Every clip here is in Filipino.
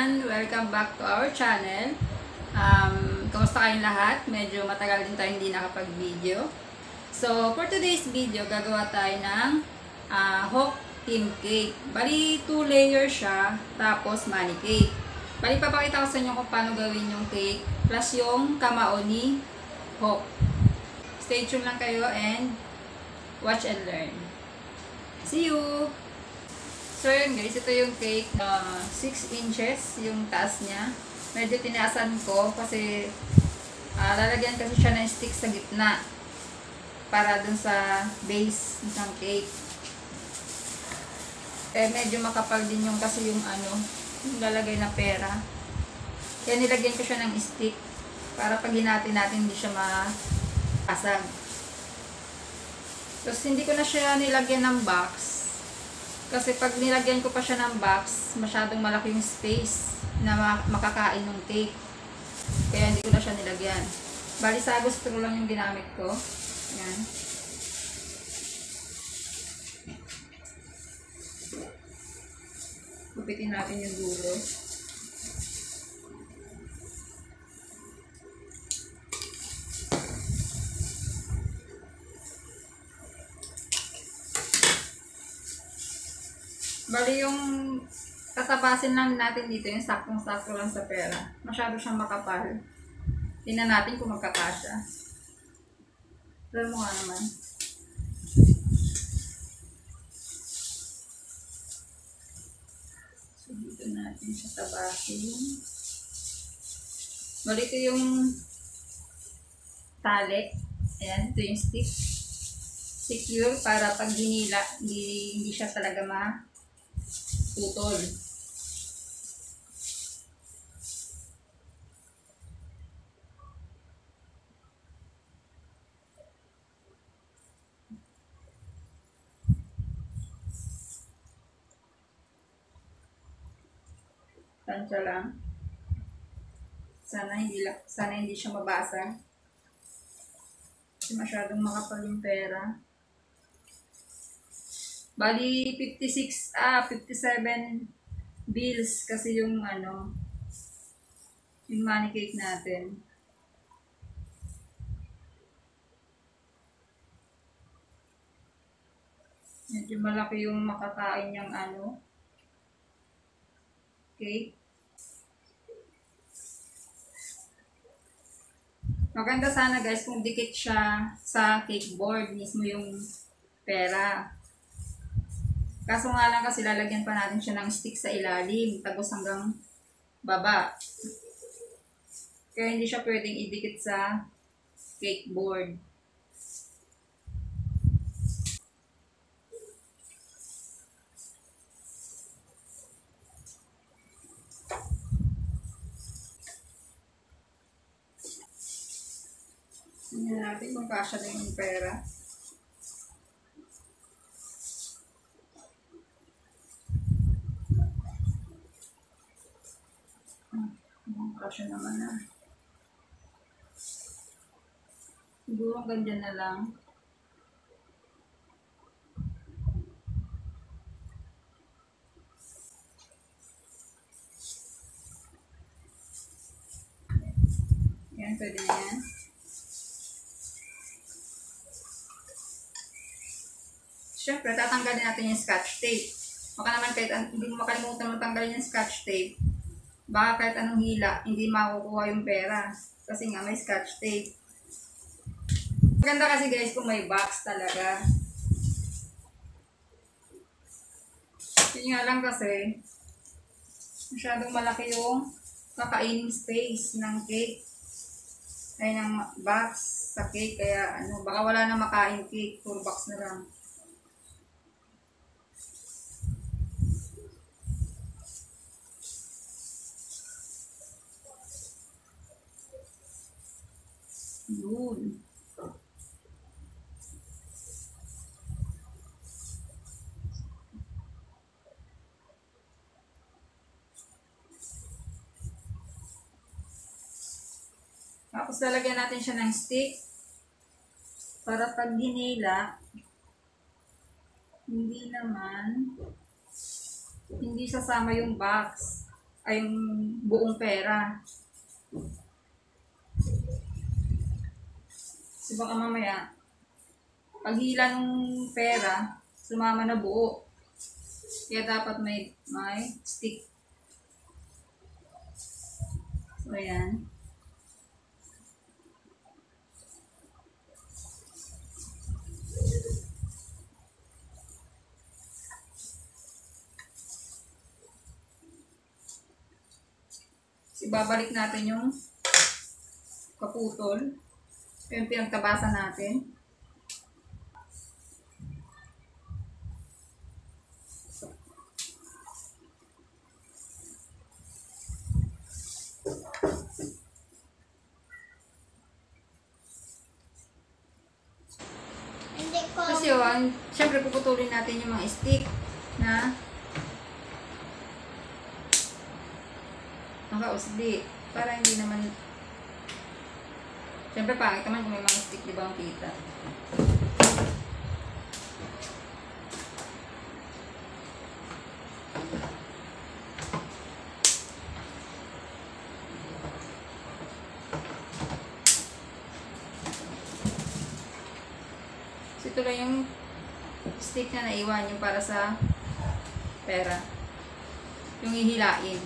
everyone! Welcome back to our channel. Kamusta kayong lahat? Medyo matagal din tayo hindi nakapag-video. So, for today's video, gagawa tayo ng Hock Team Cake. Bali, 2 layers siya, tapos money cake. Bali, papakita ko sa inyo kung paano gawin yung cake, plus yung kamao ni Hock. Stay tuned lang kayo and watch and learn. See you! So yun guys, ito yung cake, 6 inches yung taas niya. Medyo tinaasan ko kasi lalagyan kasi siya ng stick sa gitna para dun sa base ng cake. Eh medyo makapal din yung kasi yung yung lalagay na pera. Kaya nilagyan ko siya ng stick para pag hinati natin hindi siya makasag. Tapos hindi ko na siya nilagyan ng box. Kasi pag nilagyan ko pa siya ng box, masyadong malaki yung space na makakain ng cake. Kaya hindi ko na siya nilagyan. Bali, sagos straw lang yung ginamit ko. Yan. Gupitin natin yung dulo. Bali yung tatapasin lang natin dito, yung saktong-sakto lang sa pera. Masyado siyang makapal. Tingnan natin kung magkakasya. Try mo nga naman. So dito natin siya tapasin. Bali ito yung tali. Ayan, ito yung stick. Secure para pag hinila, hindi siya talaga tutol. Tansya lang. Sana hindi siya mabasa. Kasi masyadong makapal yung pera. Bali 57 bills kasi yung yung money cake natin. Medyo malaki yung makakain niyang cake. Maganda sana guys kung dikit siya sa cake board mismo yung pera. Kaso nga lang kasi lalagyan pa natin siya ng stick sa ilalim, tagos hanggang baba. Kaya hindi siya pwedeng idikit sa cake board. Tingnan natin kung kasya na yung pera. Kasya naman na. Siguro ganyan na lang. Yan, pwede na yan. Siyempre, tatanggalin natin yung scotch tape. Baka naman kahit hindi mo makalimutan matanggalin yung scotch tape, baka kahit anong hila, hindi makukuha yung pera. Kasi nga may scotch tape. Maganda kasi guys kung may box talaga. Yun nga lang kasi, masyadong malaki yung kakainin space ng cake. Ay ng box sa cake. Kaya baka wala na makain cake. Puro box na lang. Yun. Tapos lalagyan natin siya ng stick para pag hinila, hindi sasama yung box. ay yung buong pera. So baka mamaya, paghila ng pera, sumama na buo. Kaya dapat may stick. So ayan. Ibabalik natin yung kaputol. Yung pinagtabasan natin. Kasi yun, syempre puputulin natin yung mga stick na nakausdi. Para hindi naman, syempre pangit naman kung may mga stick, di ba ang kita. Ito lang yung stick na naiwan, yung para sa pera. Yung hihilain.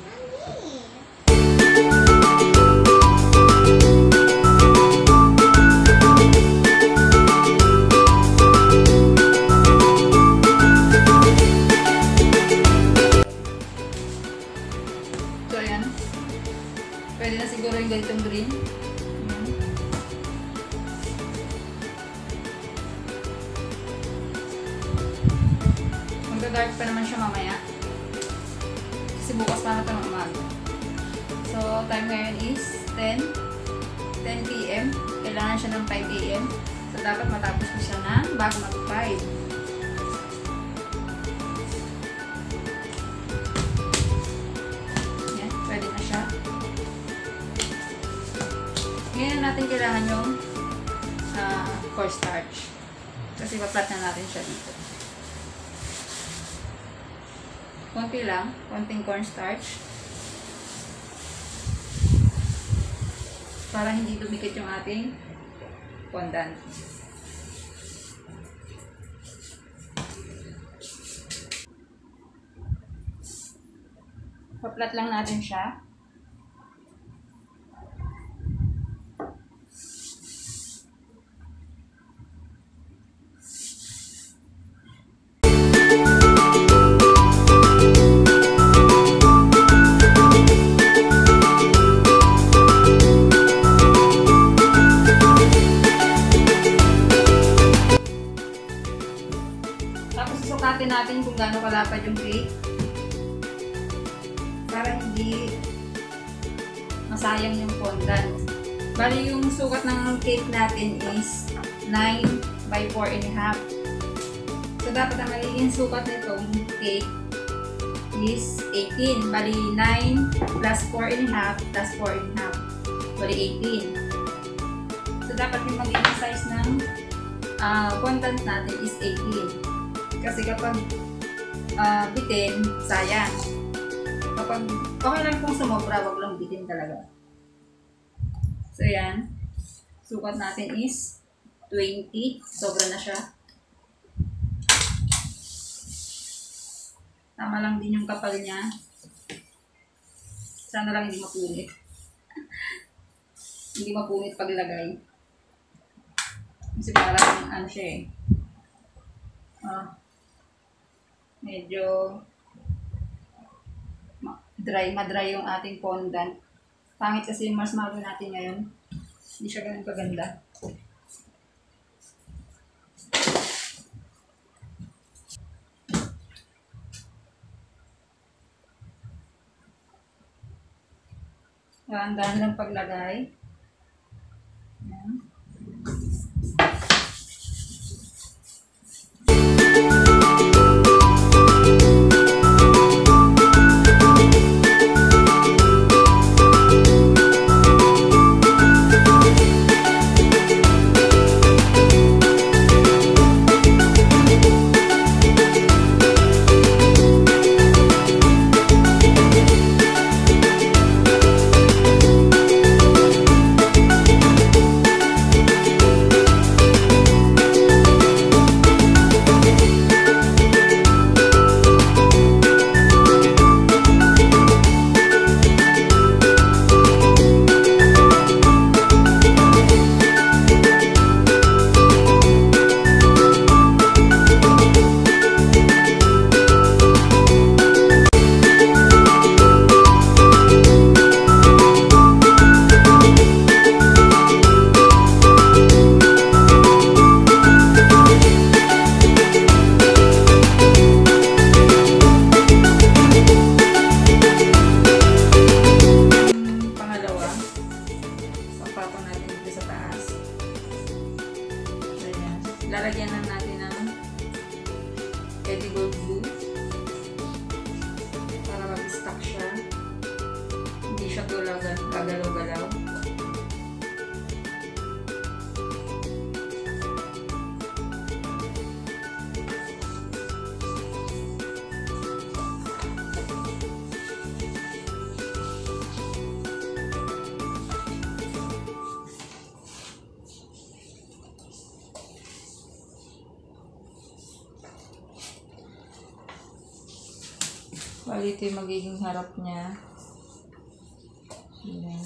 So, ayan. Pwede na siguro yung ganitong green. Dark pa naman siya mamaya. Kasi bukas pa na ito ng umaga. So, time ngayon is 10 p.m. Kailangan siya ng 5 a.m. So, dapat matapos ko siya na bago mag-5. Yan, pwede na siya. Ngayon natin kailangan yung cornstarch. Kasi pa-flat na natin siya dito. Konti lang, konting cornstarch. Para hindi dumikit yung ating fondant. Pa-flat lang natin siya. Susukatin natin kung gaano kalapad yung cake para hindi masayang yung fondant. Bali yung sukat ng cake natin is 9 by 4.5. So dapat ang magiging sukat nitong cake is 18. Bali 9 plus 4.5 plus 4.5. Bali 18. So dapat yung magiging size ng fondant natin is 18. Kasi kapag bitin, sayang. Kapag okay lang kung sumobra, wag lang bitin talaga. So, yan. Sukat natin is 20. Sobra na siya. Tama lang din yung kapal niya. Sana lang hindi mapunit. Hindi mapunit paglagay. Kasi parang ano siya eh. Medyo madry yung ating fondant. Pangit kasi yung marshmallow natin ngayon. Hindi siya ganun kaganda. Dahan-dahan lang paglagay. Ayan. lang natin ng edible glue para mag-stuck siya. Hindi siya gagalaw-galaw. Bali, ito yung magiging harap niya. Ayan.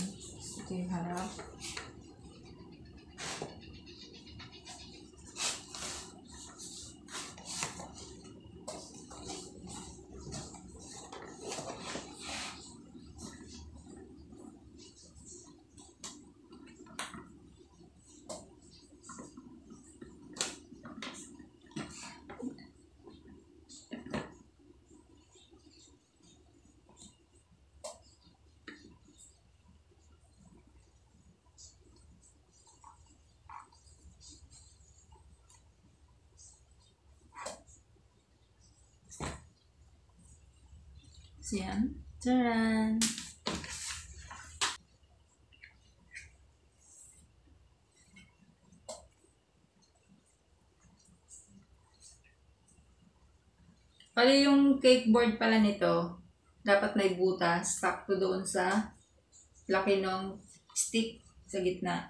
Ito yung harap. So, yan. Taran! Pali yung cake board pala nito, dapat may butas, sakto doon sa laki ng stick sa gitna.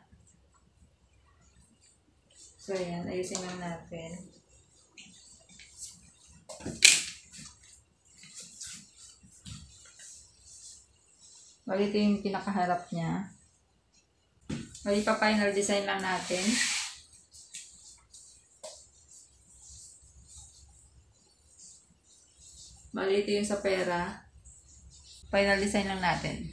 So, yan. Ayusin lang natin. Bali, ito yung pinakaharap niya. Bali, pa-final design lang natin. Bali, ito yung sa pera. Final design lang natin.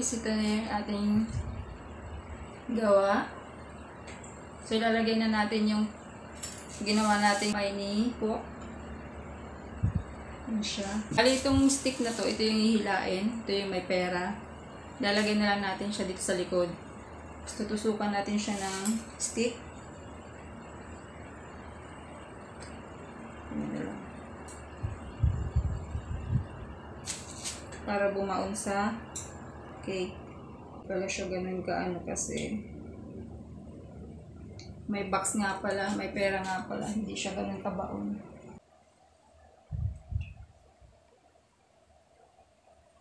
guys, ito na yung ating gawa. So ilalagay na natin yung ginawa natin mini hook. Yan siya. Bali itong stick na to, ito yung hihilain. Ito yung may pera. Lalagay na lang natin siya dito sa likod. Tapos tutusukan natin siya ng stick. Yan na lang. Para bumaon sa cake. Pala siya ganun kaano kasi may box nga pala, may pera nga pala, hindi siya ganun kabaon.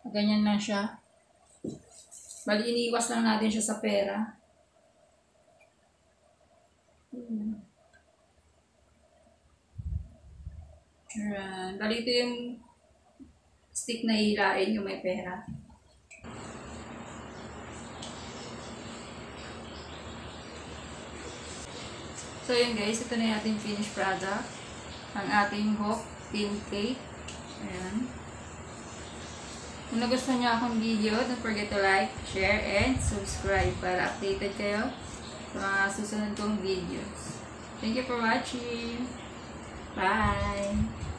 Ganyan lang siya. Bali iniiwas lang natin siya sa pera. Bali ito yung stick na hilain yung may pera. So yun guys, ito na yung ating finished product. Ang ating hook tin cake. Ayan. Kung nagustuhan niyo akong video, don't forget to like, share, and subscribe para updated kayo sa mga susunod kong videos. Thank you for watching. Bye!